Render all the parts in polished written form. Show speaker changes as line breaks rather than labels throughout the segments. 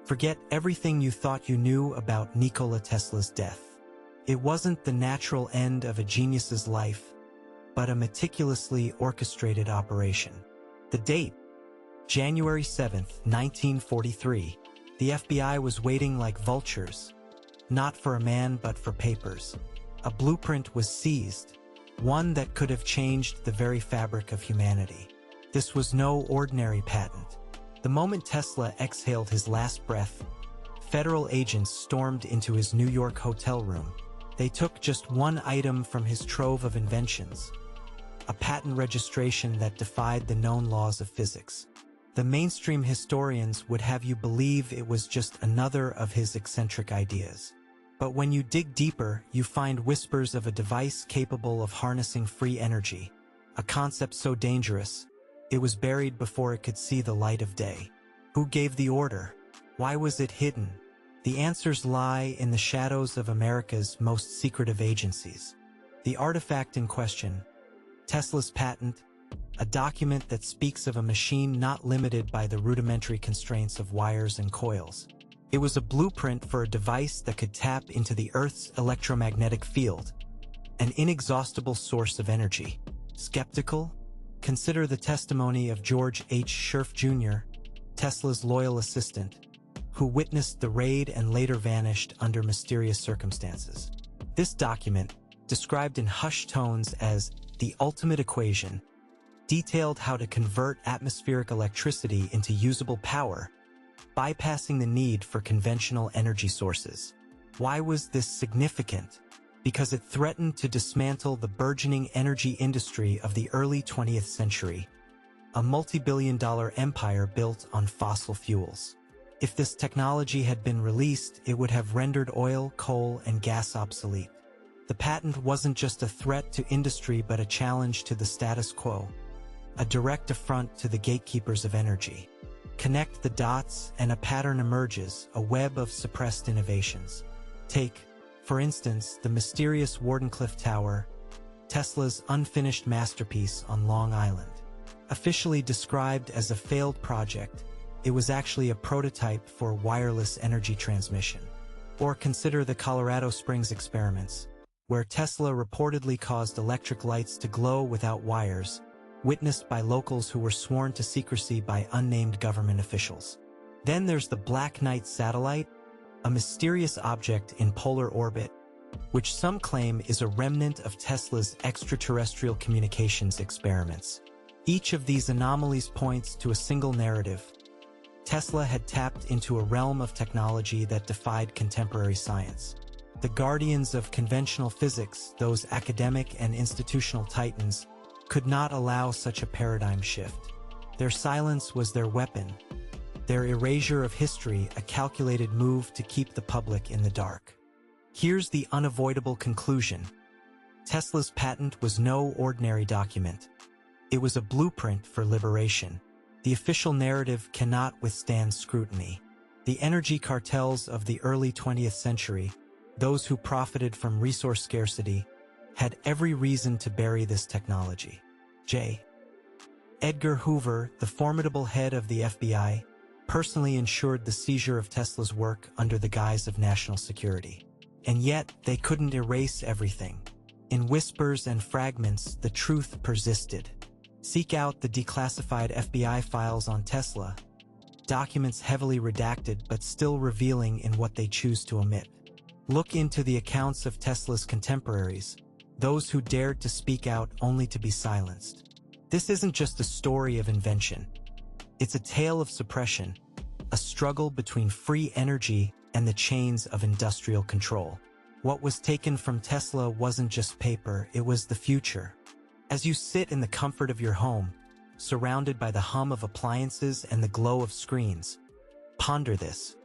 Forget everything you thought you knew about Nikola Tesla's death. It wasn't the natural end of a genius's life, but a meticulously orchestrated operation. The date, January 7, 1943. The FBI was waiting like vultures, not for a man but for papers. A blueprint was seized, one that could have changed the very fabric of humanity. This was no ordinary patent. The moment Tesla exhaled his last breath, federal agents stormed into his New York hotel room. They took just one item from his trove of inventions, a patent registration that defied the known laws of physics. The mainstream historians would have you believe it was just another of his eccentric ideas. But when you dig deeper, you find whispers of a device capable of harnessing free energy, a concept so dangerous, it was buried before it could see the light of day. Who gave the order? Why was it hidden? The answers lie in the shadows of America's most secretive agencies. The artifact in question, Tesla's patent, a document that speaks of a machine not limited by the rudimentary constraints of wires and coils. It was a blueprint for a device that could tap into the Earth's electromagnetic field, an inexhaustible source of energy. Skeptical? Consider the testimony of George H. Scherf Jr., Tesla's loyal assistant, who witnessed the raid and later vanished under mysterious circumstances. This document, described in hushed tones as the ultimate equation, detailed how to convert atmospheric electricity into usable power, bypassing the need for conventional energy sources. Why was this significant? Because it threatened to dismantle the burgeoning energy industry of the early 20th century, a multi-billion-dollar empire built on fossil fuels. If this technology had been released, it would have rendered oil, coal, and gas obsolete. The patent wasn't just a threat to industry but a challenge to the status quo, a direct affront to the gatekeepers of energy. Connect the dots and a pattern emerges, a web of suppressed innovations. Take, for instance, the mysterious Wardenclyffe Tower, Tesla's unfinished masterpiece on Long Island. Officially described as a failed project, it was actually a prototype for wireless energy transmission. Or consider the Colorado Springs experiments, where Tesla reportedly caused electric lights to glow without wires, witnessed by locals who were sworn to secrecy by unnamed government officials. Then there's the Black Knight satellite, a mysterious object in polar orbit, which some claim is a remnant of Tesla's extraterrestrial communications experiments. Each of these anomalies points to a single narrative. Tesla had tapped into a realm of technology that defied contemporary science. The guardians of conventional physics, those academic and institutional titans, could not allow such a paradigm shift. Their silence was their weapon, their erasure of history a calculated move to keep the public in the dark. Here's the unavoidable conclusion. Tesla's patent was no ordinary document. It was a blueprint for liberation. The official narrative cannot withstand scrutiny. The energy cartels of the early 20th century, those who profited from resource scarcity, had every reason to bury this technology. J. Edgar Hoover, the formidable head of the FBI, personally ensured the seizure of Tesla's work under the guise of national security. And yet, they couldn't erase everything. In whispers and fragments, the truth persisted. Seek out the declassified FBI files on Tesla, documents heavily redacted but still revealing in what they choose to omit. Look into the accounts of Tesla's contemporaries, those who dared to speak out only to be silenced. This isn't just a story of invention. It's a tale of suppression, a struggle between free energy and the chains of industrial control. What was taken from Tesla wasn't just paper, it was the future. As you sit in the comfort of your home, surrounded by the hum of appliances and the glow of screens, ponder this.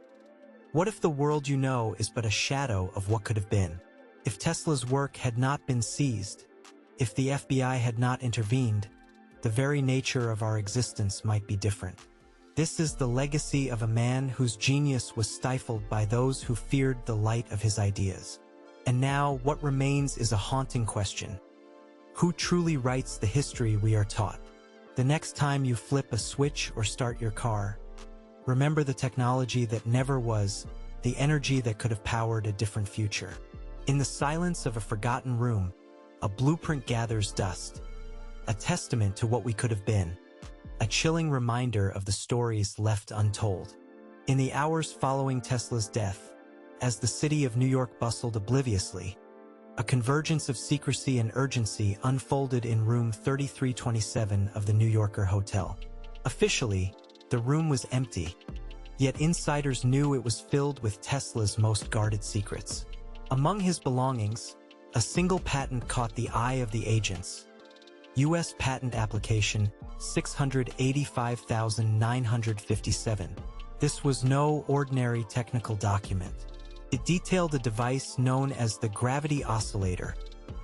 What if the world you know is but a shadow of what could have been? If Tesla's work had not been seized, if the FBI had not intervened, the very nature of our existence might be different. This is the legacy of a man whose genius was stifled by those who feared the light of his ideas. And now, what remains is a haunting question. Who truly writes the history we are taught? The next time you flip a switch or start your car, Remember the technology that never was, the energy that could have powered a different future. In the silence of a forgotten room, a blueprint gathers dust, a testament to what we could have been, a chilling reminder of the stories left untold. In the hours following Tesla's death, as the city of New York bustled obliviously, a convergence of secrecy and urgency unfolded in room 3327 of the New Yorker Hotel. Officially, the room was empty, yet insiders knew it was filled with Tesla's most guarded secrets. Among his belongings, a single patent caught the eye of the agents. U.S. Patent Application 685,957. This was no ordinary technical document. It detailed a device known as the gravity oscillator,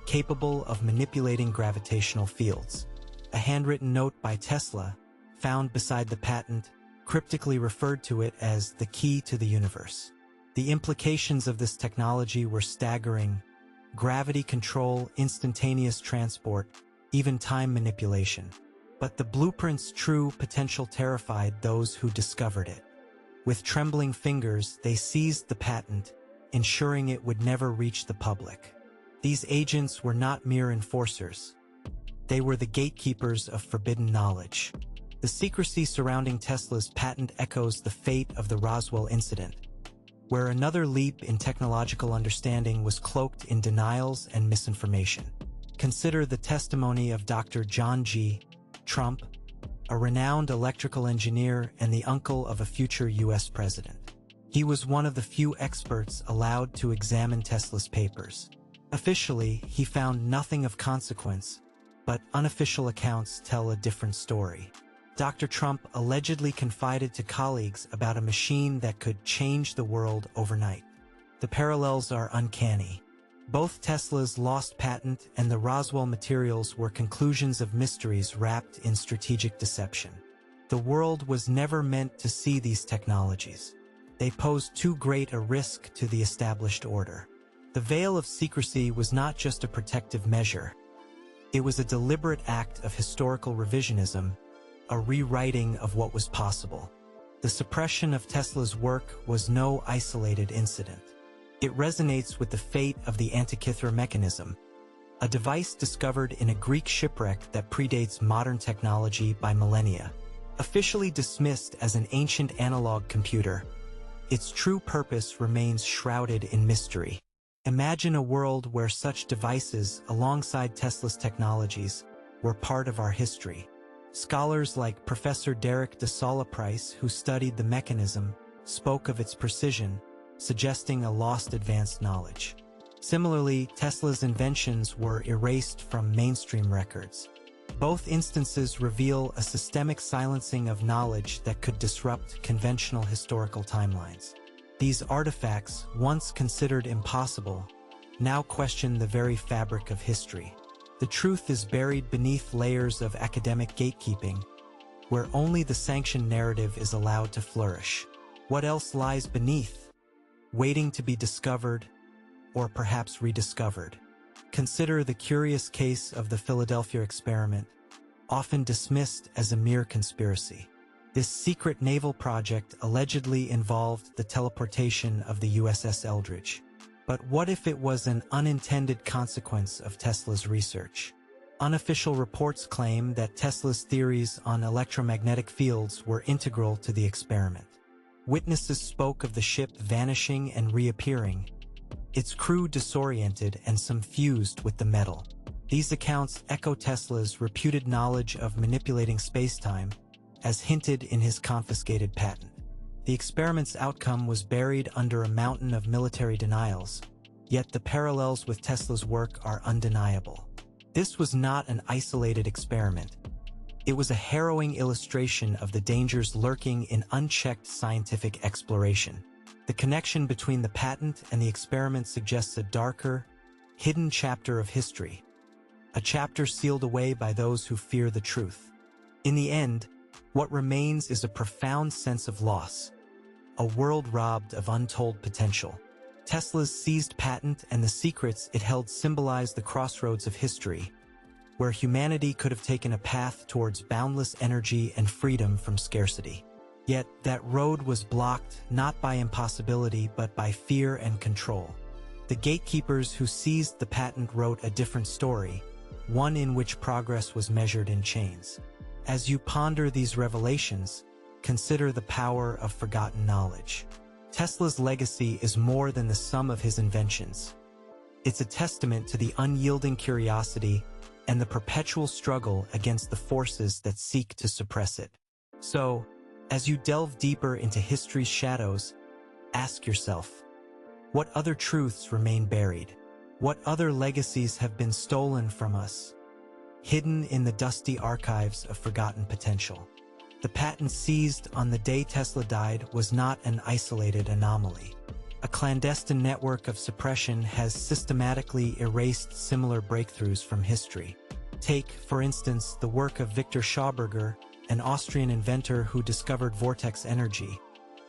capable of manipulating gravitational fields. A handwritten note by Tesla, found beside the patent, cryptically referred to it as the key to the universe. The implications of this technology were staggering: gravity control, instantaneous transport, even time manipulation. But the blueprint's true potential terrified those who discovered it. With trembling fingers, they seized the patent, ensuring it would never reach the public. These agents were not mere enforcers. They were the gatekeepers of forbidden knowledge. The secrecy surrounding Tesla's patent echoes the fate of the Roswell incident, where another leap in technological understanding was cloaked in denials and misinformation. Consider the testimony of Dr. John G. Trump, a renowned electrical engineer and the uncle of a future U.S. president. He was one of the few experts allowed to examine Tesla's papers. Officially, he found nothing of consequence, but unofficial accounts tell a different story. Dr. Trump allegedly confided to colleagues about a machine that could change the world overnight. The parallels are uncanny. Both Tesla's lost patent and the Roswell materials were conclusions of mysteries wrapped in strategic deception. The world was never meant to see these technologies. They posed too great a risk to the established order. The veil of secrecy was not just a protective measure. It was a deliberate act of historical revisionism, a rewriting of what was possible. The suppression of Tesla's work was no isolated incident. It resonates with the fate of the Antikythera mechanism, a device discovered in a Greek shipwreck that predates modern technology by millennia. Officially dismissed as an ancient analog computer, its true purpose remains shrouded in mystery. Imagine a world where such devices, alongside Tesla's technologies, were part of our history. Scholars like Professor Derek de Sola Price, who studied the mechanism, spoke of its precision, suggesting a lost advanced knowledge. Similarly, Tesla's inventions were erased from mainstream records. Both instances reveal a systemic silencing of knowledge that could disrupt conventional historical timelines. These artifacts, once considered impossible, now question the very fabric of history. The truth is buried beneath layers of academic gatekeeping, where only the sanctioned narrative is allowed to flourish. What else lies beneath, waiting to be discovered, or perhaps rediscovered? Consider the curious case of the Philadelphia experiment, often dismissed as a mere conspiracy. This secret naval project allegedly involved the teleportation of the USS Eldridge. But what if it was an unintended consequence of Tesla's research? Unofficial reports claim that Tesla's theories on electromagnetic fields were integral to the experiment. Witnesses spoke of the ship vanishing and reappearing, its crew disoriented and some fused with the metal. These accounts echo Tesla's reputed knowledge of manipulating spacetime, as hinted in his confiscated patent. The experiment's outcome was buried under a mountain of military denials, yet the parallels with Tesla's work are undeniable. This was not an isolated experiment. It was a harrowing illustration of the dangers lurking in unchecked scientific exploration. The connection between the patent and the experiment suggests a darker, hidden chapter of history, a chapter sealed away by those who fear the truth. In the end, what remains is a profound sense of loss, a world robbed of untold potential. Tesla's seized patent and the secrets it held symbolize the crossroads of history, where humanity could have taken a path towards boundless energy and freedom from scarcity. Yet that road was blocked not by impossibility but by fear and control. The gatekeepers who seized the patent wrote a different story, one in which progress was measured in chains. As you ponder these revelations, consider the power of forgotten knowledge. Tesla's legacy is more than the sum of his inventions. It's a testament to the unyielding curiosity and the perpetual struggle against the forces that seek to suppress it. So, as you delve deeper into history's shadows, ask yourself, what other truths remain buried? What other legacies have been stolen from us, hidden in the dusty archives of forgotten potential? The patent seized on the day Tesla died was not an isolated anomaly. A clandestine network of suppression has systematically erased similar breakthroughs from history. Take, for instance, the work of Victor Schauberger, an Austrian inventor who discovered vortex energy,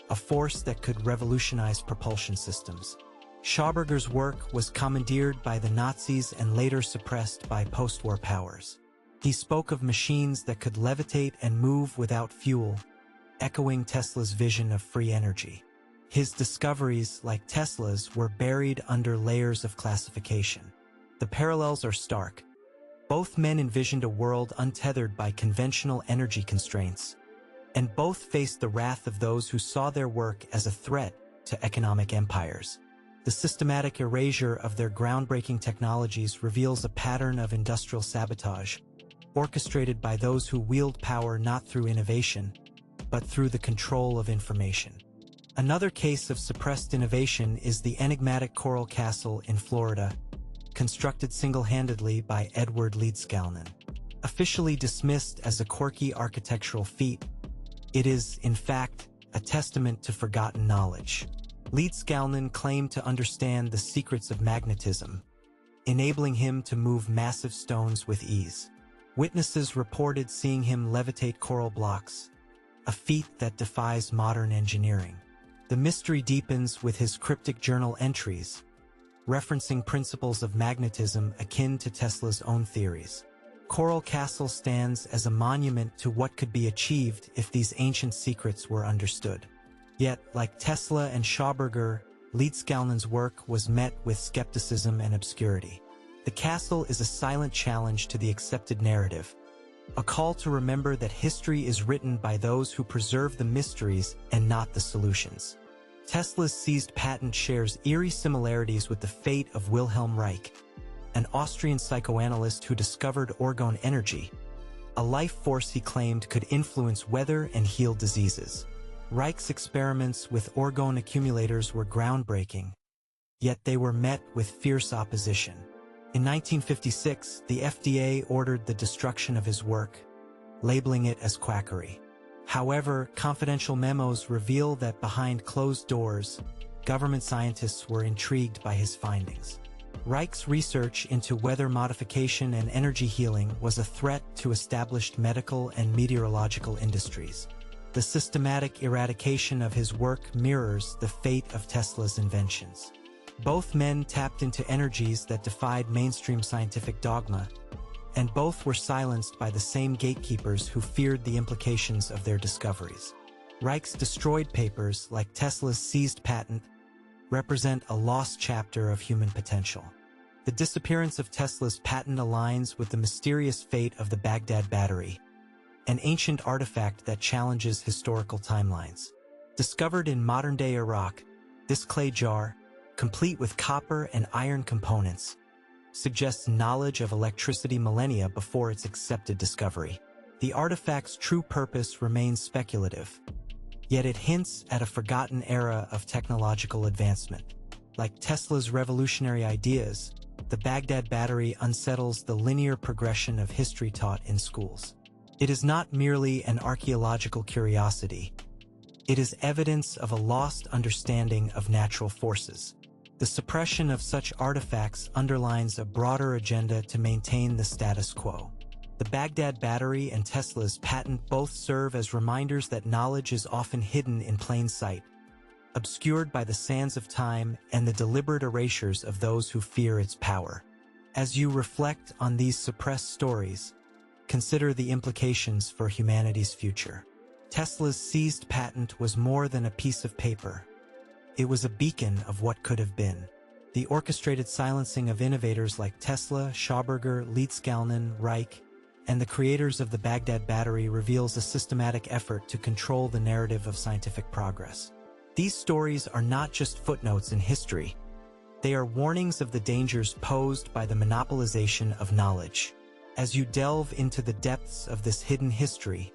a force that could revolutionize propulsion systems. Schauberger's work was commandeered by the Nazis and later suppressed by post-war powers. He spoke of machines that could levitate and move without fuel, echoing Tesla's vision of free energy. His discoveries, like Tesla's, were buried under layers of classification. The parallels are stark. Both men envisioned a world untethered by conventional energy constraints, and both faced the wrath of those who saw their work as a threat to economic empires. The systematic erasure of their groundbreaking technologies reveals a pattern of industrial sabotage, orchestrated by those who wield power not through innovation, but through the control of information. Another case of suppressed innovation is the enigmatic Coral Castle in Florida, constructed single-handedly by Edward Leedskalnin. Officially dismissed as a quirky architectural feat, it is, in fact, a testament to forgotten knowledge. Leedskalnin claimed to understand the secrets of magnetism, enabling him to move massive stones with ease. Witnesses reported seeing him levitate coral blocks, a feat that defies modern engineering. The mystery deepens with his cryptic journal entries, referencing principles of magnetism akin to Tesla's own theories. Coral Castle stands as a monument to what could be achieved if these ancient secrets were understood. Yet, like Tesla and Schauberger, Leedskalnin's work was met with skepticism and obscurity. The castle is a silent challenge to the accepted narrative, a call to remember that history is written by those who preserve the mysteries and not the solutions. Tesla's seized patent shares eerie similarities with the fate of Wilhelm Reich, an Austrian psychoanalyst who discovered orgone energy, a life force he claimed could influence weather and heal diseases. Reich's experiments with orgone accumulators were groundbreaking, yet they were met with fierce opposition. In 1956, the FDA ordered the destruction of his work, labeling it as quackery. However, confidential memos reveal that behind closed doors, government scientists were intrigued by his findings. Reich's research into weather modification and energy healing was a threat to established medical and meteorological industries. The systematic eradication of his work mirrors the fate of Tesla's inventions. Both men tapped into energies that defied mainstream scientific dogma, and both were silenced by the same gatekeepers who feared the implications of their discoveries. Reich's destroyed papers, like Tesla's seized patent, represent a lost chapter of human potential. The disappearance of Tesla's patent aligns with the mysterious fate of the Baghdad battery, an ancient artifact that challenges historical timelines. Discovered in modern-day Iraq, this clay jar, complete with copper and iron components, suggests knowledge of electricity millennia before its accepted discovery. The artifact's true purpose remains speculative, yet it hints at a forgotten era of technological advancement. Like Tesla's revolutionary ideas, the Baghdad battery unsettles the linear progression of history taught in schools. It is not merely an archaeological curiosity. It is evidence of a lost understanding of natural forces. The suppression of such artifacts underlines a broader agenda to maintain the status quo. The Baghdad battery and Tesla's patent both serve as reminders that knowledge is often hidden in plain sight, obscured by the sands of time and the deliberate erasures of those who fear its power. As you reflect on these suppressed stories, consider the implications for humanity's future. Tesla's seized patent was more than a piece of paper. It was a beacon of what could have been. The orchestrated silencing of innovators like Tesla, Schauberger, Leedskalnin, Reich, and the creators of the Baghdad battery reveals a systematic effort to control the narrative of scientific progress. These stories are not just footnotes in history. They are warnings of the dangers posed by the monopolization of knowledge. As you delve into the depths of this hidden history,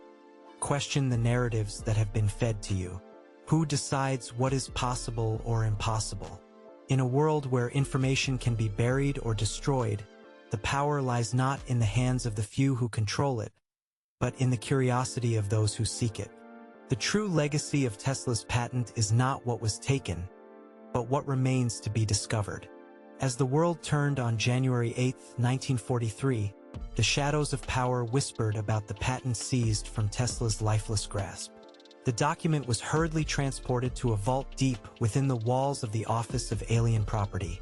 question the narratives that have been fed to you. Who decides what is possible or impossible? In a world where information can be buried or destroyed, the power lies not in the hands of the few who control it, but in the curiosity of those who seek it. The true legacy of Tesla's patent is not what was taken, but what remains to be discovered. As the world turned on January 8, 1943, the shadows of power whispered about the patent seized from Tesla's lifeless grasp. The document was hurriedly transported to a vault deep within the walls of the Office of Alien Property,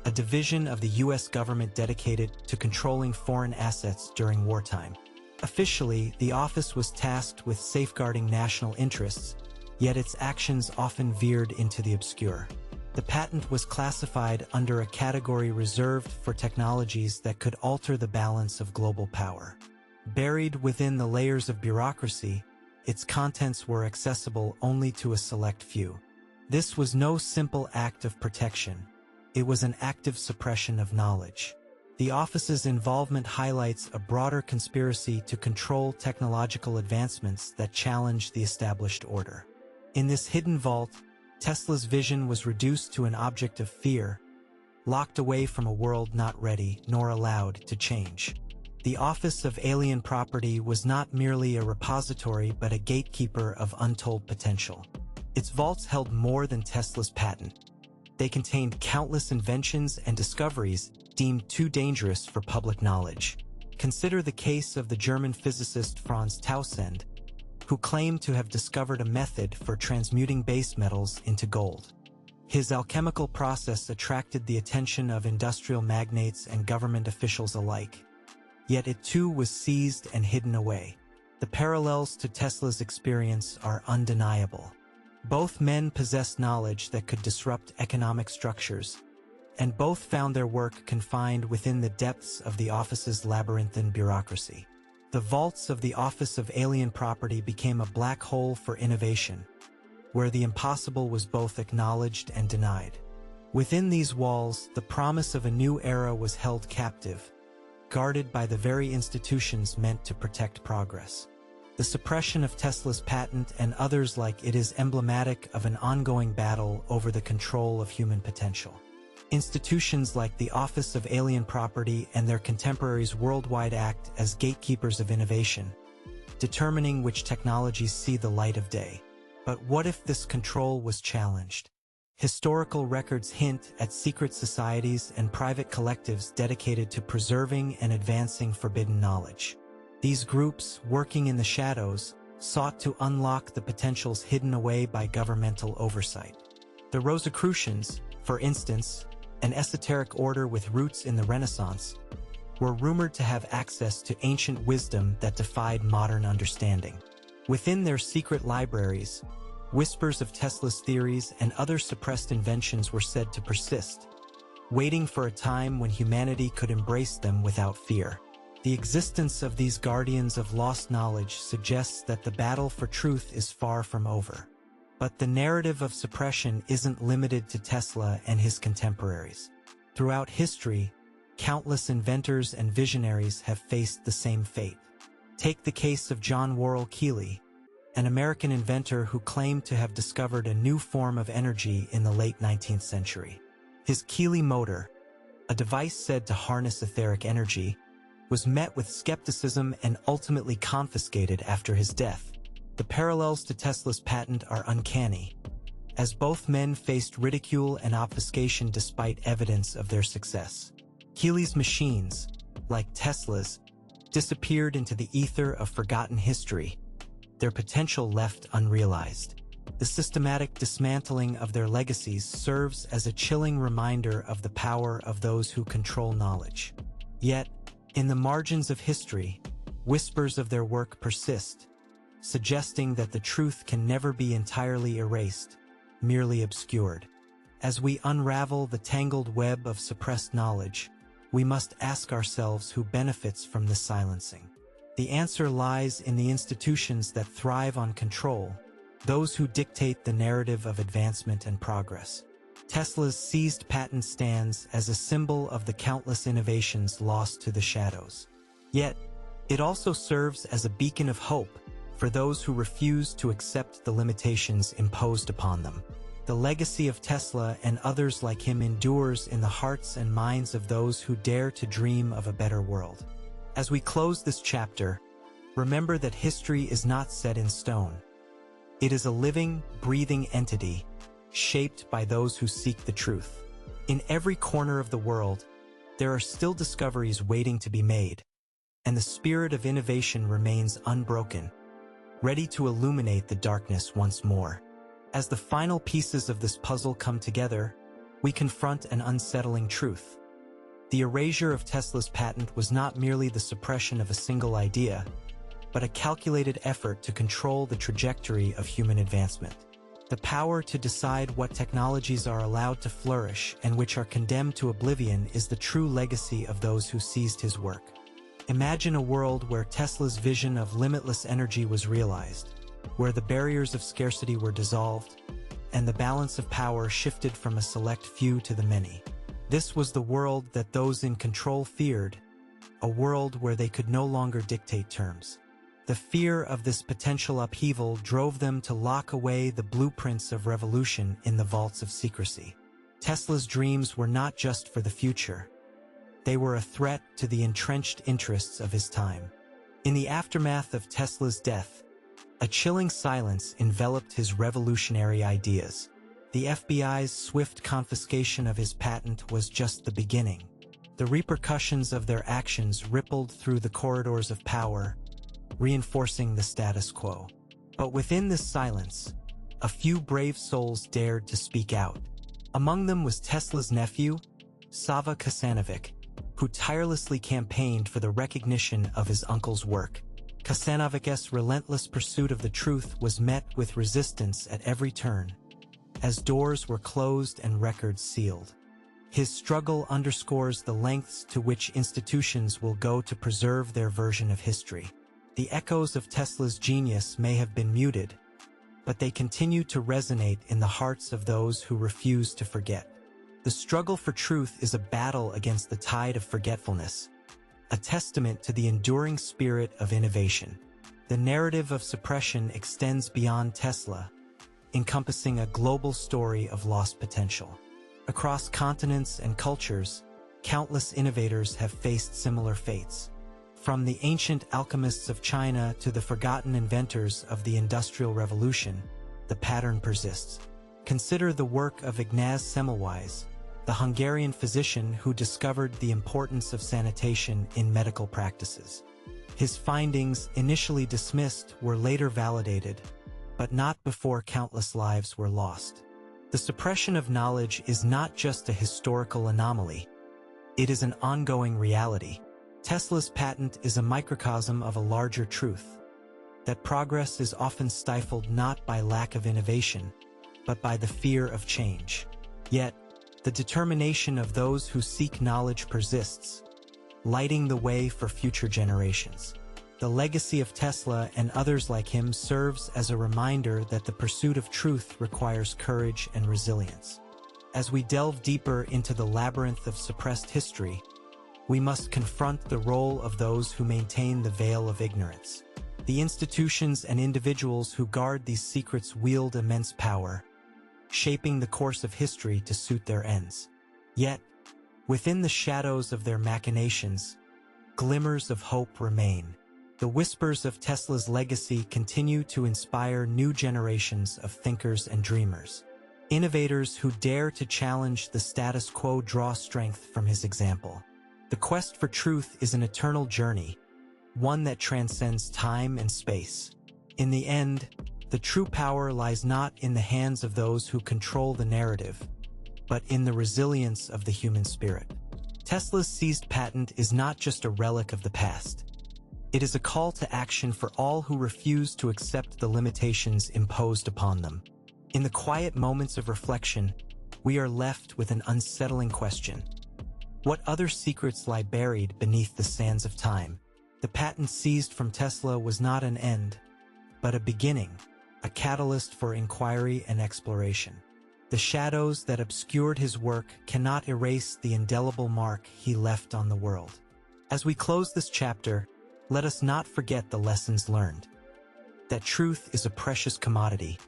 a division of the U.S. government dedicated to controlling foreign assets during wartime. Officially, the office was tasked with safeguarding national interests, yet its actions often veered into the obscure. The patent was classified under a category reserved for technologies that could alter the balance of global power. Buried within the layers of bureaucracy, its contents were accessible only to a select few. This was no simple act of protection. It was an active suppression of knowledge. The office's involvement highlights a broader conspiracy to control technological advancements that challenge the established order. In this hidden vault, Tesla's vision was reduced to an object of fear, locked away from a world not ready nor allowed to change. The Office of Alien Property was not merely a repository but a gatekeeper of untold potential. Its vaults held more than Tesla's patent. They contained countless inventions and discoveries deemed too dangerous for public knowledge. Consider the case of the German physicist Franz Tausend, who claimed to have discovered a method for transmuting base metals into gold. His alchemical process attracted the attention of industrial magnates and government officials alike. Yet it too was seized and hidden away. The parallels to Tesla's experience are undeniable. Both men possessed knowledge that could disrupt economic structures, and both found their work confined within the depths of the office's labyrinthine bureaucracy. The vaults of the Office of Alien Property became a black hole for innovation, where the impossible was both acknowledged and denied. Within these walls, the promise of a new era was held captive, guarded by the very institutions meant to protect progress. The suppression of Tesla's patent and others like it is emblematic of an ongoing battle over the control of human potential. Institutions like the Office of Alien Property and their contemporaries worldwide act as gatekeepers of innovation, determining which technologies see the light of day. But what if this control was challenged? Historical records hint at secret societies and private collectives dedicated to preserving and advancing forbidden knowledge. These groups, working in the shadows, sought to unlock the potentials hidden away by governmental oversight. The Rosicrucians, for instance, an esoteric order with roots in the Renaissance, were rumored to have access to ancient wisdom that defied modern understanding. Within their secret libraries, whispers of Tesla's theories and other suppressed inventions were said to persist, waiting for a time when humanity could embrace them without fear. The existence of these guardians of lost knowledge suggests that the battle for truth is far from over. But the narrative of suppression isn't limited to Tesla and his contemporaries. Throughout history, countless inventors and visionaries have faced the same fate. Take the case of John Worrell Keely, an American inventor who claimed to have discovered a new form of energy in the late 19th century. His Keely motor, a device said to harness etheric energy, was met with skepticism and ultimately confiscated after his death. The parallels to Tesla's patent are uncanny, as both men faced ridicule and obfuscation despite evidence of their success. Keely's machines, like Tesla's, disappeared into the ether of forgotten history, their potential left unrealized. The systematic dismantling of their legacies serves as a chilling reminder of the power of those who control knowledge. Yet, in the margins of history, whispers of their work persist, suggesting that the truth can never be entirely erased, merely obscured. As we unravel the tangled web of suppressed knowledge, we must ask ourselves who benefits from this silencing. The answer lies in the institutions that thrive on control, those who dictate the narrative of advancement and progress. Tesla's seized patent stands as a symbol of the countless innovations lost to the shadows. Yet, it also serves as a beacon of hope for those who refuse to accept the limitations imposed upon them. The legacy of Tesla and others like him endures in the hearts and minds of those who dare to dream of a better world. As we close this chapter, remember that history is not set in stone. It is a living, breathing entity, shaped by those who seek the truth. In every corner of the world, there are still discoveries waiting to be made, and the spirit of innovation remains unbroken, ready to illuminate the darkness once more. As the final pieces of this puzzle come together, we confront an unsettling truth. The erasure of Tesla's patent was not merely the suppression of a single idea, but a calculated effort to control the trajectory of human advancement. The power to decide what technologies are allowed to flourish and which are condemned to oblivion is the true legacy of those who seized his work. Imagine a world where Tesla's vision of limitless energy was realized, where the barriers of scarcity were dissolved, and the balance of power shifted from a select few to the many. This was the world that those in control feared, a world where they could no longer dictate terms. The fear of this potential upheaval drove them to lock away the blueprints of revolution in the vaults of secrecy. Tesla's dreams were not just for the future. They were a threat to the entrenched interests of his time. In the aftermath of Tesla's death, a chilling silence enveloped his revolutionary ideas. The FBI's swift confiscation of his patent was just the beginning. The repercussions of their actions rippled through the corridors of power, reinforcing the status quo. But within this silence, a few brave souls dared to speak out. Among them was Tesla's nephew, Sava Kasanovic, who tirelessly campaigned for the recognition of his uncle's work. Kasanovic's relentless pursuit of the truth was met with resistance at every turn, as doors were closed and records sealed. His struggle underscores the lengths to which institutions will go to preserve their version of history. The echoes of Tesla's genius may have been muted, but they continue to resonate in the hearts of those who refuse to forget. The struggle for truth is a battle against the tide of forgetfulness, a testament to the enduring spirit of innovation. The narrative of suppression extends beyond Tesla, encompassing a global story of lost potential. Across continents and cultures, countless innovators have faced similar fates. From the ancient alchemists of China to the forgotten inventors of the Industrial Revolution, the pattern persists. Consider the work of Ignaz Semmelweis, the Hungarian physician who discovered the importance of sanitation in medical practices. His findings, initially dismissed, were later validated, but not before countless lives were lost. The suppression of knowledge is not just a historical anomaly. It is an ongoing reality. Tesla's patent is a microcosm of a larger truth, that progress is often stifled not by lack of innovation, but by the fear of change. Yet, the determination of those who seek knowledge persists, lighting the way for future generations. The legacy of Tesla and others like him serves as a reminder that the pursuit of truth requires courage and resilience. As we delve deeper into the labyrinth of suppressed history, we must confront the role of those who maintain the veil of ignorance. The institutions and individuals who guard these secrets wield immense power, shaping the course of history to suit their ends. Yet, within the shadows of their machinations, glimmers of hope remain. The whispers of Tesla's legacy continue to inspire new generations of thinkers and dreamers. Innovators who dare to challenge the status quo draw strength from his example. The quest for truth is an eternal journey, one that transcends time and space. In the end, the true power lies not in the hands of those who control the narrative, but in the resilience of the human spirit. Tesla's seized patent is not just a relic of the past. It is a call to action for all who refuse to accept the limitations imposed upon them. In the quiet moments of reflection, we are left with an unsettling question. What other secrets lie buried beneath the sands of time? The patent seized from Tesla was not an end, but a beginning, a catalyst for inquiry and exploration. The shadows that obscured his work cannot erase the indelible mark he left on the world. As we close this chapter, let us not forget the lessons learned. That truth is a precious commodity,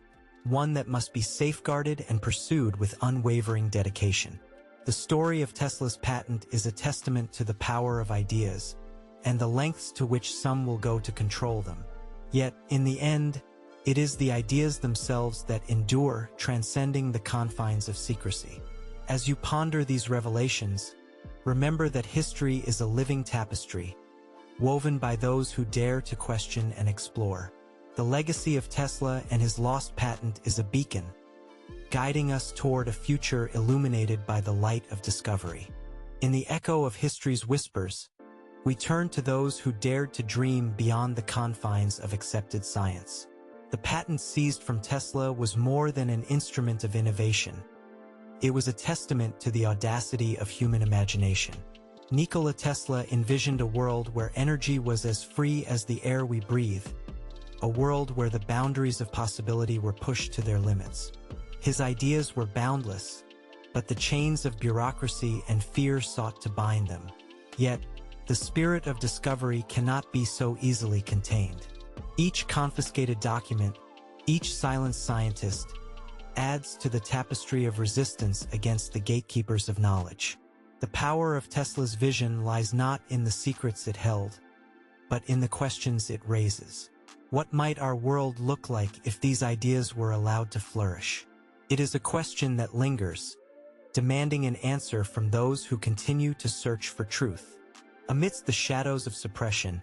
one that must be safeguarded and pursued with unwavering dedication. The story of Tesla's patent is a testament to the power of ideas and the lengths to which some will go to control them. Yet, in the end, it is the ideas themselves that endure, transcending the confines of secrecy. As you ponder these revelations, remember that history is a living tapestry, woven by those who dare to question and explore. The legacy of Tesla and his lost patent is a beacon, guiding us toward a future illuminated by the light of discovery. In the echo of history's whispers, we turn to those who dared to dream beyond the confines of accepted science. The patent seized from Tesla was more than an instrument of innovation. It was a testament to the audacity of human imagination. Nikola Tesla envisioned a world where energy was as free as the air we breathe, a world where the boundaries of possibility were pushed to their limits. His ideas were boundless, but the chains of bureaucracy and fear sought to bind them. Yet, the spirit of discovery cannot be so easily contained. Each confiscated document, each silenced scientist, adds to the tapestry of resistance against the gatekeepers of knowledge. The power of Tesla's vision lies not in the secrets it held, but in the questions it raises. What might our world look like if these ideas were allowed to flourish? It is a question that lingers, demanding an answer from those who continue to search for truth. Amidst the shadows of suppression,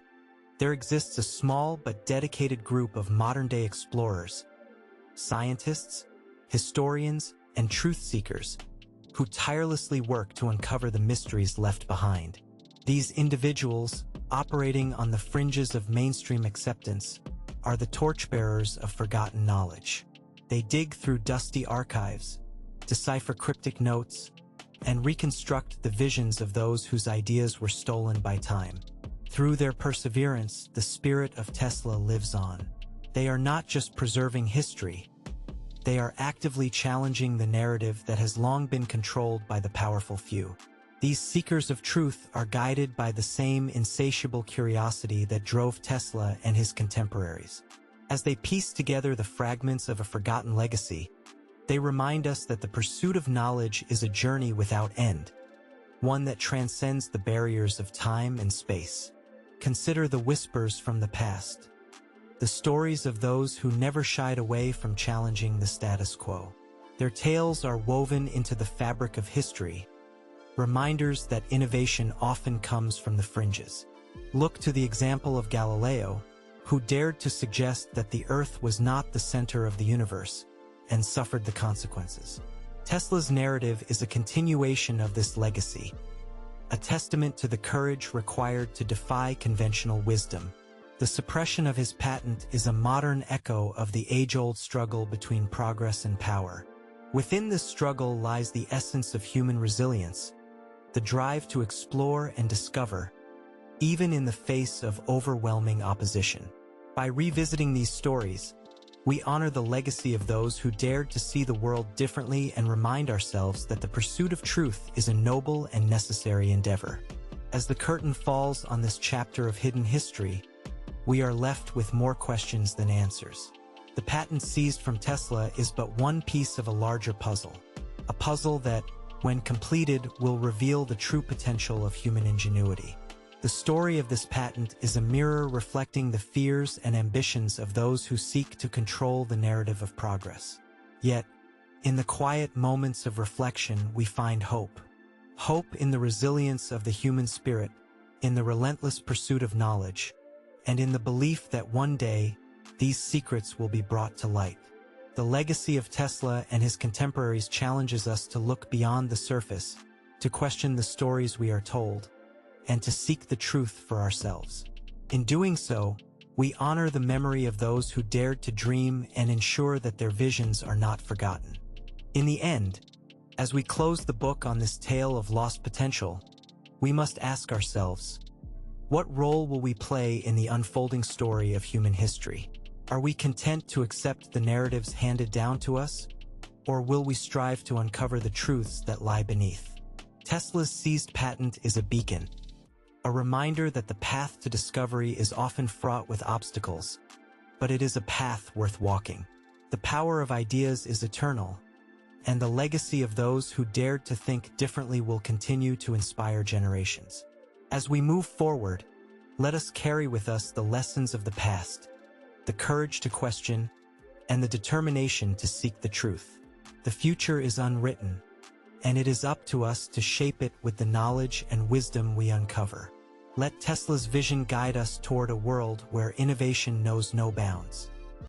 there exists a small but dedicated group of modern-day explorers, scientists, historians, and truth-seekers who tirelessly work to uncover the mysteries left behind. These individuals, operating on the fringes of mainstream acceptance, are the torchbearers of forgotten knowledge. They dig through dusty archives, decipher cryptic notes, and reconstruct the visions of those whose ideas were stolen by time. Through their perseverance, the spirit of Tesla lives on. They are not just preserving history, they are actively challenging the narrative that has long been controlled by the powerful few. These seekers of truth are guided by the same insatiable curiosity that drove Tesla and his contemporaries. As they piece together the fragments of a forgotten legacy, they remind us that the pursuit of knowledge is a journey without end, one that transcends the barriers of time and space. Consider the whispers from the past, the stories of those who never shied away from challenging the status quo. Their tales are woven into the fabric of history, reminders that innovation often comes from the fringes. Look to the example of Galileo, who dared to suggest that the Earth was not the center of the universe, and suffered the consequences. Tesla's narrative is a continuation of this legacy, a testament to the courage required to defy conventional wisdom. The suppression of his patent is a modern echo of the age-old struggle between progress and power. Within this struggle lies the essence of human resilience, the drive to explore and discover, even in the face of overwhelming opposition. By revisiting these stories, we honor the legacy of those who dared to see the world differently and remind ourselves that the pursuit of truth is a noble and necessary endeavor. As the curtain falls on this chapter of hidden history, we are left with more questions than answers. The patent seized from Tesla is but one piece of a larger puzzle, a puzzle that, when completed, will reveal the true potential of human ingenuity. The story of this patent is a mirror reflecting the fears and ambitions of those who seek to control the narrative of progress. Yet, in the quiet moments of reflection, we find hope. Hope in the resilience of the human spirit, in the relentless pursuit of knowledge, and in the belief that one day, these secrets will be brought to light. The legacy of Tesla and his contemporaries challenges us to look beyond the surface, to question the stories we are told, and to seek the truth for ourselves. In doing so, we honor the memory of those who dared to dream and ensure that their visions are not forgotten. In the end, as we close the book on this tale of lost potential, we must ask ourselves, what role will we play in the unfolding story of human history? Are we content to accept the narratives handed down to us, or will we strive to uncover the truths that lie beneath? Tesla's seized patent is a beacon, a reminder that the path to discovery is often fraught with obstacles, but it is a path worth walking. The power of ideas is eternal, and the legacy of those who dared to think differently will continue to inspire generations. As we move forward, let us carry with us the lessons of the past, the courage to question, and the determination to seek the truth. The future is unwritten, and it is up to us to shape it with the knowledge and wisdom we uncover. Let Tesla's vision guide us toward a world where innovation knows no bounds.